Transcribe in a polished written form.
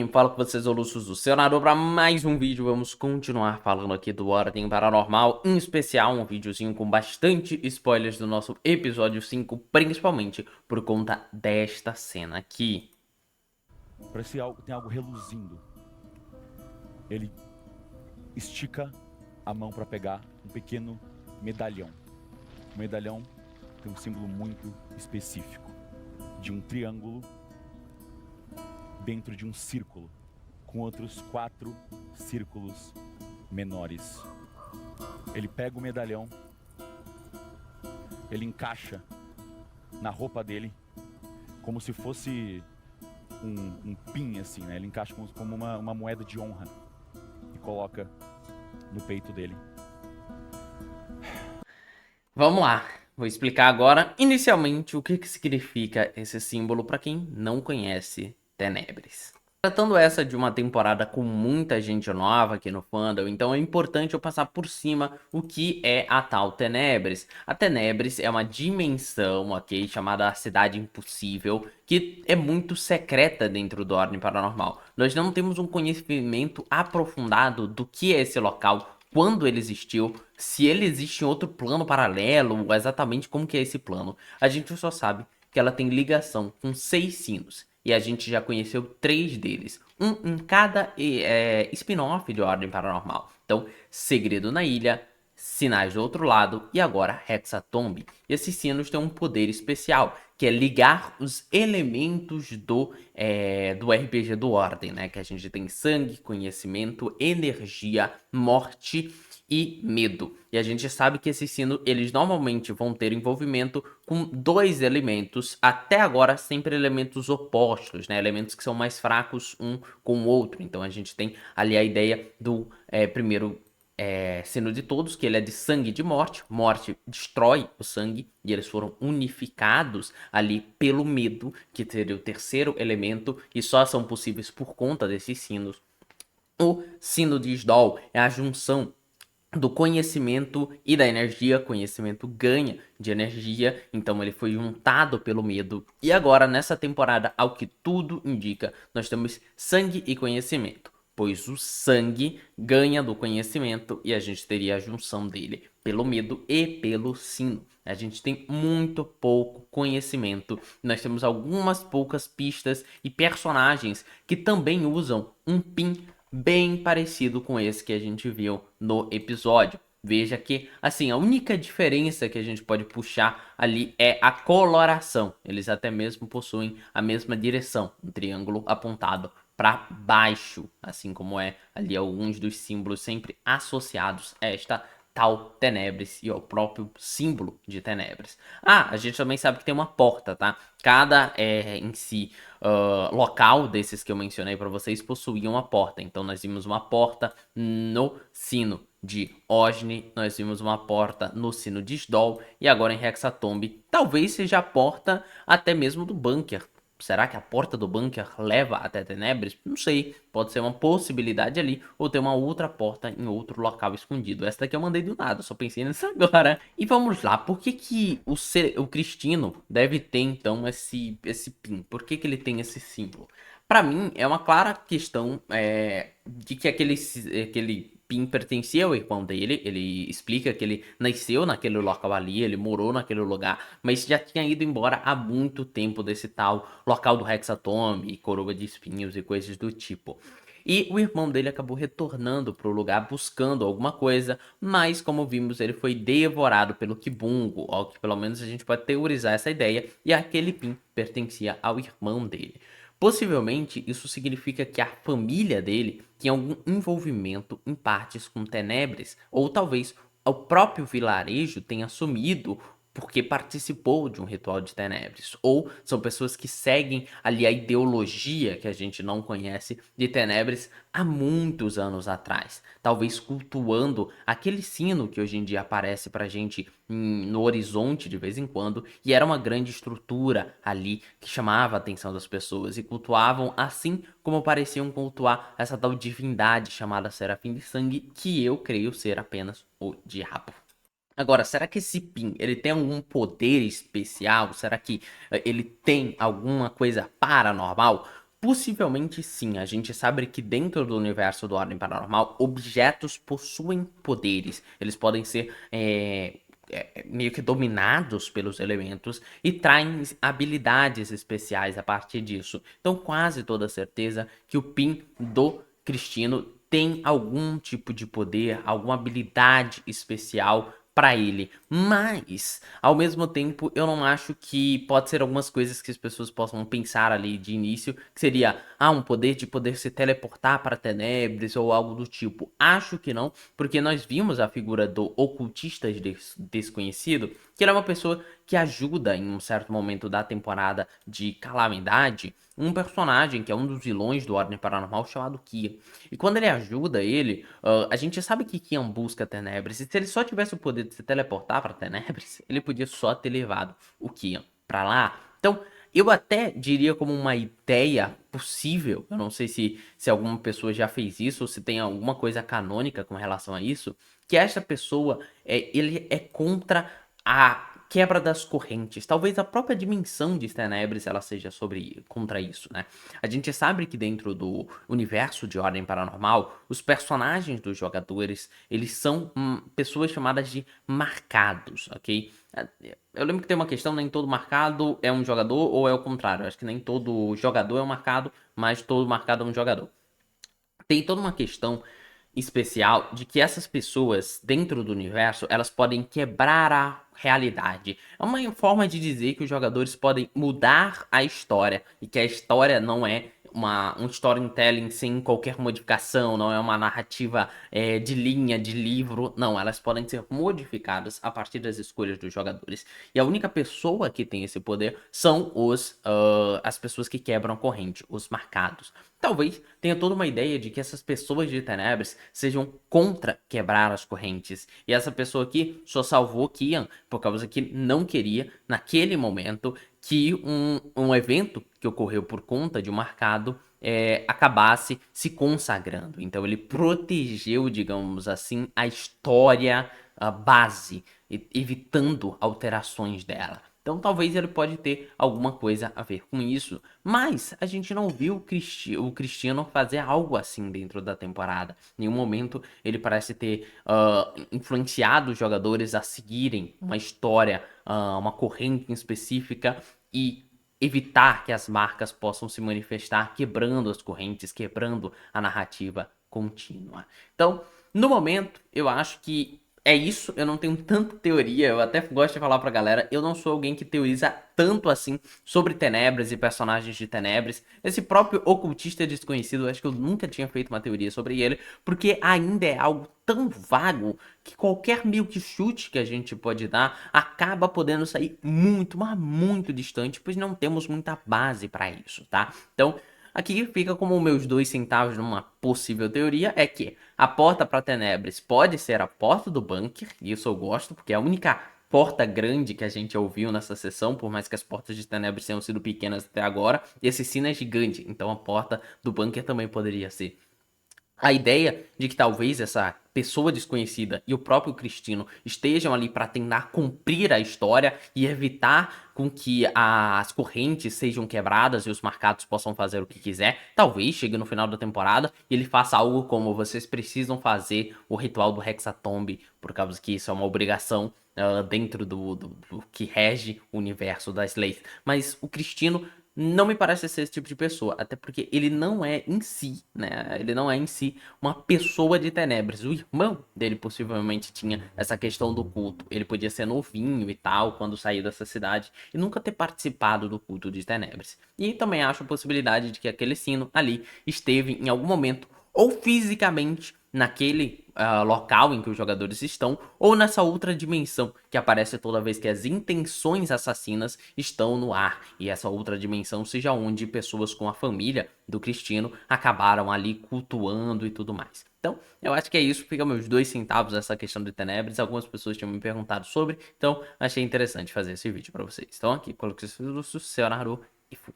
Falo com vocês, Olussos do Senador, para mais um vídeo. Vamos continuar falando aqui do Ordem Paranormal, em especial um videozinho com bastante spoilers do nosso episódio 5, principalmente por conta desta cena aqui. Parece algo, tem algo reluzindo. Ele estica a mão para pegar um pequeno medalhão. O medalhão tem um símbolo muito específico, de um triângulo dentro de um círculo, com outros 4 círculos menores. Ele pega o medalhão, ele encaixa na roupa dele, como se fosse um pin, assim, né? Ele encaixa como uma moeda de honra e coloca no peito dele. Vamos lá, vou explicar agora, inicialmente, o que significa esse símbolo para quem não conhece Tenebres. Tratando essa de uma temporada com muita gente nova aqui no fandom, então é importante eu passar por cima o que é a tal Tenebres. A Tenebres é uma dimensão, ok, chamada Cidade Impossível, que é muito secreta dentro do Ordem Paranormal. Nós não temos um conhecimento aprofundado do que é esse local, quando ele existiu, se ele existe em outro plano paralelo, exatamente como que é esse plano. A gente só sabe que ela tem ligação com 6 sinos. E a gente já conheceu 3 deles. Um em cada spin-off de Ordem Paranormal. Então, Segredo na Ilha, Sinais do Outro Lado e agora Hexatomb. E esses sinos têm um poder especial, que é ligar os elementos do RPG do Ordem, né? Que a gente tem sangue, conhecimento, energia, morte e medo. E a gente sabe que esses sinos, eles normalmente vão ter envolvimento com 2 elementos, até agora sempre elementos opostos, né? Elementos que são mais fracos um com o outro. Então a gente tem ali a ideia do primeiro sino de todos, que ele é de sangue de morte. Morte destrói o sangue e eles foram unificados ali pelo medo, que seria o terceiro elemento, e só são possíveis por conta desses sinos. O sino de Sdol é a junção do conhecimento e da energia. Conhecimento ganha de energia, então ele foi juntado pelo medo. E agora, nessa temporada, ao que tudo indica, nós temos sangue e conhecimento, pois o sangue ganha do conhecimento e a gente teria a junção dele pelo medo e pelo sino. A gente tem muito pouco conhecimento. Nós temos algumas poucas pistas e personagens que também usam um PIN bem parecido com esse que a gente viu no episódio. Veja que, assim, a única diferença que a gente pode puxar ali é a coloração. Eles até mesmo possuem a mesma direção, um triângulo apontado para baixo, assim como é ali alguns dos símbolos sempre associados a esta tal Tenebres e ao próprio símbolo de Tenebres. Ah, a gente também sabe que tem uma porta, tá? Cada em si local desses que eu mencionei para vocês possuía uma porta. Então nós vimos uma porta no sino de Osne, nós vimos uma porta no sino de Sdol e agora em Hexatomb talvez seja a porta até mesmo do bunker. Será que a porta do bunker leva até Tenebres? Não sei, pode ser uma possibilidade ali, ou ter uma outra porta em outro local escondido. Essa daqui eu mandei do nada, só pensei nisso agora. E vamos lá, por que que o Cristino deve ter então esse pin? Por que que ele tem esse símbolo? Pra mim, é uma clara questão de que aquele Pin pertencia ao irmão dele. Ele explica que ele nasceu naquele local ali, ele morou naquele lugar, mas já tinha ido embora há muito tempo desse tal local do Hexatomb, coroa de espinhos e coisas do tipo. E o irmão dele acabou retornando para o lugar buscando alguma coisa, mas como vimos, ele foi devorado pelo Kibungo, ou que pelo menos a gente pode teorizar essa ideia, e aquele Pin pertencia ao irmão dele. Possivelmente, isso significa que a família dele tinha algum envolvimento em partes com Tenebres, ou talvez o próprio vilarejo tenha assumido porque participou de um ritual de Tenebres, ou são pessoas que seguem ali a ideologia que a gente não conhece de Tenebres há muitos anos atrás, talvez cultuando aquele sino que hoje em dia aparece pra gente no horizonte de vez em quando, e era uma grande estrutura ali que chamava a atenção das pessoas e cultuavam assim como pareciam cultuar essa tal divindade chamada Serafim de Sangue, que eu creio ser apenas o diabo. Agora, será que esse Pin, ele tem algum poder especial? Será que ele tem alguma coisa paranormal? Possivelmente sim, a gente sabe que dentro do universo do Ordem Paranormal, objetos possuem poderes. Eles podem ser meio que dominados pelos elementos e traem habilidades especiais a partir disso. Então, quase toda certeza que o Pin do Cristino tem algum tipo de poder, alguma habilidade especial para ele, mas ao mesmo tempo eu não acho que pode ser algumas coisas que as pessoas possam pensar ali de início, que seria um poder de poder se teleportar para Tenebres ou algo do tipo. Acho que não, porque nós vimos a figura do ocultista desconhecido, que ele é uma pessoa que ajuda em um certo momento da temporada de Calamidade um personagem que é um dos vilões do Ordem Paranormal chamado Kia. E quando ele ajuda ele, a gente sabe que Kian busca Tenebres, e se ele só tivesse o poder de se teleportar para Tenebres, ele podia só ter levado o Kian para lá. Então, eu até diria como uma ideia possível, eu não sei se alguma pessoa já fez isso, ou se tem alguma coisa canônica com relação a isso, que essa pessoa, ele é contra a quebra das correntes. Talvez a própria dimensão de Tenebres ela seja contra isso, né? A gente sabe que dentro do universo de Ordem Paranormal, os personagens dos jogadores, eles são pessoas chamadas de marcados, ok? Eu lembro que tem uma questão, nem todo marcado é um jogador ou é o contrário. Eu acho que nem todo jogador é um marcado, mas todo marcado é um jogador. Tem toda uma questão especial de que essas pessoas dentro do universo, elas podem quebrar a realidade. É uma forma de dizer que os jogadores podem mudar a história e que a história não é um storytelling sem qualquer modificação, não é uma narrativa de linha, de livro, não, elas podem ser modificadas a partir das escolhas dos jogadores. E a única pessoa que tem esse poder são as pessoas que quebram a corrente, os marcados. Talvez tenha toda uma ideia de que essas pessoas de Tenebres sejam contra quebrar as correntes. E essa pessoa aqui só salvou Kian por causa que não queria, naquele momento, que um evento que ocorreu por conta de um marcado acabasse se consagrando. Então ele protegeu, digamos assim, a história base, evitando alterações dela. Então talvez ele pode ter alguma coisa a ver com isso. Mas a gente não viu o Cristiano fazer algo assim dentro da temporada. Em nenhum momento ele parece ter influenciado os jogadores a seguirem uma história, uma corrente específica e evitar que as marcas possam se manifestar quebrando as correntes, quebrando a narrativa contínua. Então, no momento, eu acho que é isso, eu não tenho tanta teoria, eu até gosto de falar pra galera, eu não sou alguém que teoriza tanto assim sobre Tenebres e personagens de Tenebres. Esse próprio ocultista desconhecido, eu acho que eu nunca tinha feito uma teoria sobre ele, porque ainda é algo tão vago que qualquer meio que chute que a gente pode dar acaba podendo sair muito, mas muito distante, pois não temos muita base pra isso, tá? Então, aqui fica como meus 2 centavos numa possível teoria, é que a porta para Tenebres pode ser a porta do bunker, e isso eu gosto, porque é a única porta grande que a gente ouviu nessa sessão, por mais que as portas de Tenebres tenham sido pequenas até agora, e esse sino é gigante, então a porta do bunker também poderia ser. A ideia de que talvez essa pessoa desconhecida e o próprio Cristino estejam ali para tentar cumprir a história e evitar com que as correntes sejam quebradas e os marcados possam fazer o que quiser. Talvez chegue no final da temporada e ele faça algo como vocês precisam fazer o ritual do Hexatomb, por causa que isso é uma obrigação dentro do que rege o universo das leis. Mas o Cristino não me parece ser esse tipo de pessoa, até porque ele não é em si, né? Ele não é em si uma pessoa de Tenebres. O irmão dele possivelmente tinha essa questão do culto. Ele podia ser novinho e tal quando saiu dessa cidade e nunca ter participado do culto de Tenebres. E também acho a possibilidade de que aquele sino ali esteve em algum momento ou fisicamente naquele local em que os jogadores estão, ou nessa outra dimensão que aparece toda vez que as intenções assassinas estão no ar. E essa outra dimensão seja onde pessoas com a família do Cristino acabaram ali cultuando e tudo mais. Então, eu acho que é isso. Fica meus 2 centavos essa questão de Tenebres. Algumas pessoas tinham me perguntado sobre, então achei interessante fazer esse vídeo para vocês. Então aqui, coloque o seu Naru e fui.